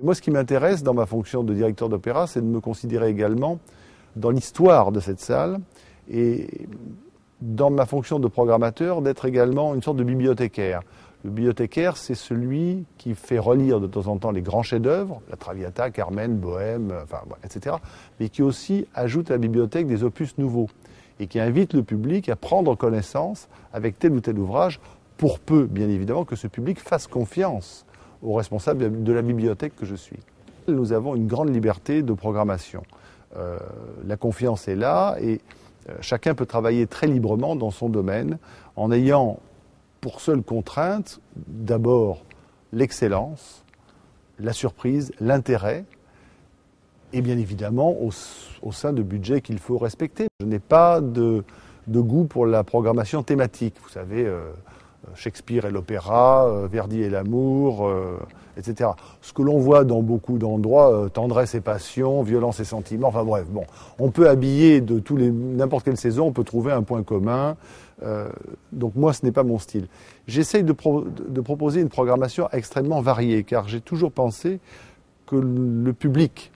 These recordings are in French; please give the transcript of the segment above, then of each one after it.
Moi, ce qui m'intéresse dans ma fonction de directeur d'opéra, c'est de me considérer également dans l'histoire de cette salle et dans ma fonction de programmateur, d'être également une sorte de bibliothécaire. Le bibliothécaire, c'est celui qui fait relire de temps en temps les grands chefs-d'œuvre, la Traviata, Carmen, Bohème, etc., mais qui aussi ajoute à la bibliothèque des opus nouveaux et qui invite le public à prendre connaissance avec tel ou tel ouvrage, pour peu, bien évidemment, que ce public fasse confiance aux responsables de la bibliothèque que je suis. Nous avons une grande liberté de programmation. La confiance est là et chacun peut travailler très librement dans son domaine en ayant pour seule contrainte d'abord l'excellence, la surprise, l'intérêt et bien évidemment au sein de budgets qu'il faut respecter. Je n'ai pas de goût pour la programmation thématique. Vous savez, Shakespeare et l'opéra, Verdi et l'amour, etc. Ce que l'on voit dans beaucoup d'endroits, tendresse et passion, violence et sentiment, enfin bref, bon, on peut habiller de n'importe quelle saison, on peut trouver un point commun. Donc moi, ce n'est pas mon style. J'essaye de proposer une programmation extrêmement variée, car j'ai toujours pensé que le public,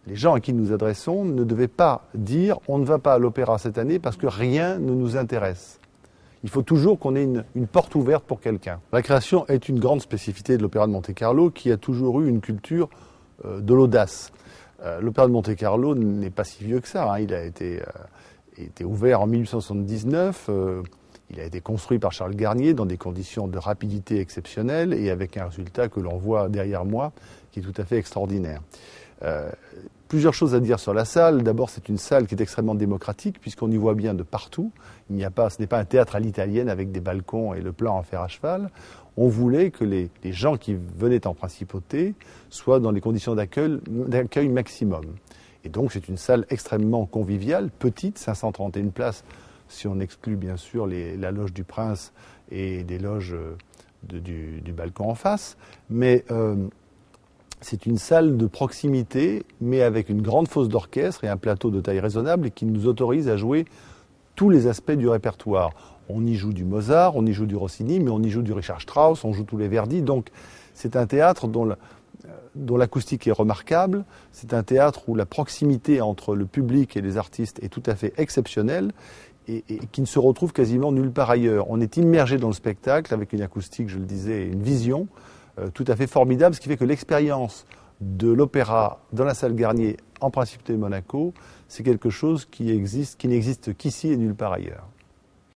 les gens à qui nous adressons, ne devaient pas dire « on ne va pas à l'opéra cette année parce que rien ne nous intéresse ». Il faut toujours qu'on ait une porte ouverte pour quelqu'un. La création est une grande spécificité de l'Opéra de Monte-Carlo qui a toujours eu une culture de l'audace. L'Opéra de Monte-Carlo n'est pas si vieux que ça. Hein. Il a été ouvert en 1879. Il a été construit par Charles Garnier dans des conditions de rapidité exceptionnelles et avec un résultat que l'on voit derrière moi qui est tout à fait extraordinaire. Plusieurs choses à dire sur la salle. D'abord, c'est une salle qui est extrêmement démocratique puisqu'on y voit bien de partout. Ce n'est pas un théâtre à l'italienne avec des balcons et le plan en fer à cheval. On voulait que les gens qui venaient en principauté soient dans les conditions d'accueil maximum. Et donc, c'est une salle extrêmement conviviale, petite, 531 places, si on exclut bien sûr la loge du Prince et des loges du balcon en face. Mais c'est une salle de proximité, mais avec une grande fosse d'orchestre et un plateau de taille raisonnable et qui nous autorise à jouer tous les aspects du répertoire. On y joue du Mozart, on y joue du Rossini, mais on y joue du Richard Strauss, on joue tous les Verdi. Donc c'est un théâtre dont l'acoustique est remarquable. C'est un théâtre où la proximité entre le public et les artistes est tout à fait exceptionnelle et qui ne se retrouve quasiment nulle part ailleurs. On est immergé dans le spectacle avec une acoustique, je le disais, et une vision tout à fait formidable, ce qui fait que l'expérience de l'opéra dans la salle Garnier en Principauté de Monaco, c'est quelque chose qui n'existe qu'ici et nulle part ailleurs.